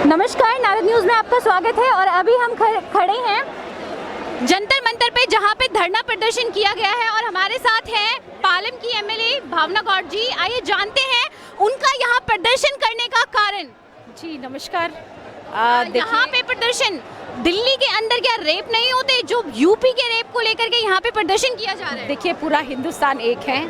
नमस्कार, नारद न्यूज़ में आपका स्वागत है। और अभी हम खड़े हैं जंतर मंतर पे, जहां पे धरना प्रदर्शन किया गया है और हमारे साथ हैं पालम की एमएलए भावना गौड़ जी। आइए जानते हैं उनका यहाँ प्रदर्शन करने का कारण। जी नमस्कार। यहाँ पे प्रदर्शन दिल्ली के अंदर क्या रेप नहीं होते, जो यूपी के रेप को लेकर के यहाँ पे प्रदर्शन किया जा रहा है? देखिए, पूरा हिंदुस्तान एक है।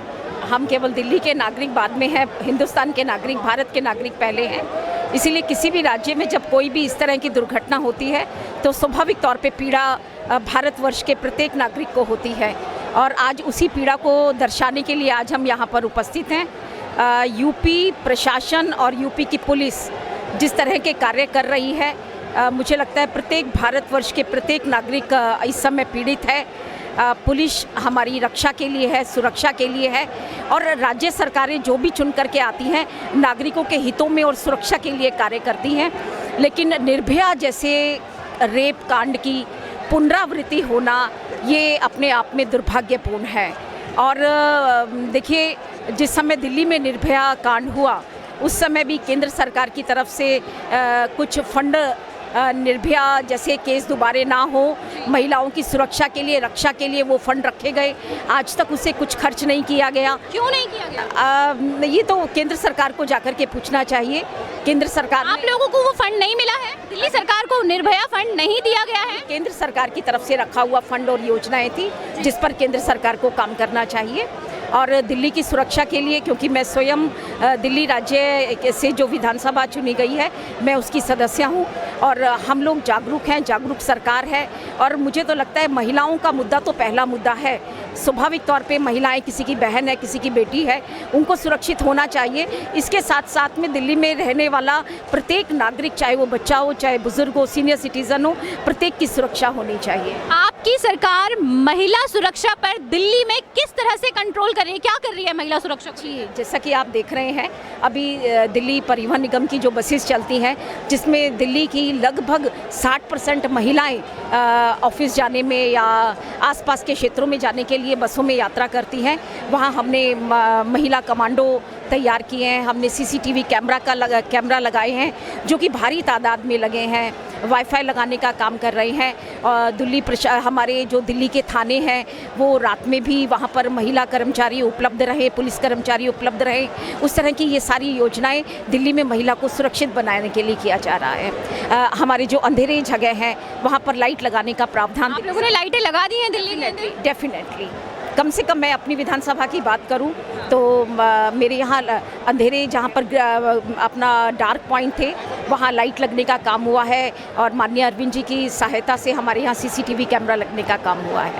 हम केवल दिल्ली के नागरिक बाद में हैं, हिंदुस्तान के नागरिक, भारत के नागरिक पहले हैं। इसीलिए किसी भी राज्य में जब कोई भी इस तरह की दुर्घटना होती है तो स्वाभाविक तौर पे पीड़ा भारतवर्ष के प्रत्येक नागरिक को होती है। और आज उसी पीड़ा को दर्शाने के लिए आज हम यहाँ पर उपस्थित हैं। यूपी प्रशासन और यूपी की पुलिस जिस तरह के कार्य कर रही है, मुझे लगता है प्रत्येक भारतवर्ष के प्रत्येक नागरिक इस समय पीड़ित है। पुलिस हमारी रक्षा के लिए है, सुरक्षा के लिए है, और राज्य सरकारें जो भी चुन करके आती हैं नागरिकों के हितों में और सुरक्षा के लिए कार्य करती हैं। लेकिन निर्भया जैसे रेप कांड की पुनरावृत्ति होना ये अपने आप में दुर्भाग्यपूर्ण है। और देखिए, जिस समय दिल्ली में निर्भया कांड हुआ उस समय भी केंद्र सरकार की तरफ से कुछ फंड निर्भया जैसे केस दोबारा ना हो, महिलाओं की सुरक्षा के लिए, रक्षा के लिए वो फंड रखे गए। आज तक उसे कुछ खर्च नहीं किया गया। क्यों नहीं किया गया? ये तो केंद्र सरकार को जाकर के पूछना चाहिए। केंद्र सरकार, आप लोगों को वो फंड नहीं मिला है? दिल्ली सरकार को निर्भया फंड नहीं दिया गया है? केंद्र सरकार की तरफ से रखा हुआ फंड और योजनाएं थी जिस पर केंद्र सरकार को काम करना चाहिए। और दिल्ली की सुरक्षा के लिए, क्योंकि मैं स्वयं दिल्ली राज्य से जो विधानसभा चुनी गई है, मैं उसकी सदस्य हूं, और हम लोग जागरूक हैं, जागरूक सरकार है। और मुझे तो लगता है महिलाओं का मुद्दा तो पहला मुद्दा है। स्वाभाविक तौर पे महिलाएं, किसी की बहन है, किसी की बेटी है, उनको सुरक्षित होना चाहिए। इसके साथ साथ में दिल्ली में रहने वाला प्रत्येक नागरिक, चाहे वो बच्चा हो, चाहे बुजुर्ग हो, सीनियर सिटीजन हो, प्रत्येक की सुरक्षा होनी चाहिए। आपकी सरकार महिला सुरक्षा पर दिल्ली में किस तरह से कंट्रोल कर रही है, क्या कर रही है महिला सुरक्षा? जी, जैसा कि आप देख रहे हैं, अभी दिल्ली परिवहन निगम की जो बसेस चलती हैं, जिसमें दिल्ली की लगभग 60% महिलाएं ऑफिस जाने में या आसपास के क्षेत्रों में जाने के लिए बसों में यात्रा करती हैं। वहाँ हमने महिला कमांडो तैयार किए हैं। हमने सीसीटीवी कैमरा लगाए हैं जो कि भारी तादाद में लगे हैं। वाईफाई लगाने का काम कर रहे हैं। और हमारे जो दिल्ली के थाने हैं वो रात में भी वहाँ पर महिला कर्मचारी उपलब्ध रहे, पुलिस कर्मचारी उपलब्ध रहे। उस तरह की ये सारी योजनाएं दिल्ली में महिला को सुरक्षित बनाने के लिए किया जा रहा है। हमारे जो अंधेरे जगह हैं वहाँ पर लाइट लगाने का प्रावधान। आप लोगों ने लाइटें लगा दी हैं दिल्ली में? डेफिनेटली। कम से कम मैं अपनी विधानसभा की बात करूं तो मेरे यहाँ अंधेरे जहाँ पर अपना डार्क पॉइंट थे वहाँ लाइट लगने का काम हुआ है। और माननीय अरविंद जी की सहायता से हमारे यहाँ सीसीटीवी कैमरा लगने का काम हुआ है।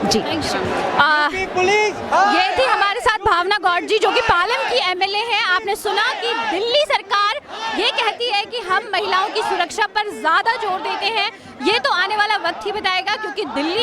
जी, ये थी हमारे साथ भावना गौड़ जी, जो कि पालम की एमएलए हैं। आपने सुना कि दिल्ली सरकार ये कहती है कि हम महिलाओं की सुरक्षा पर ज़्यादा जोर देते हैं। ये तो आने वाला वक्त ही बताएगा, क्योंकि दिल्ली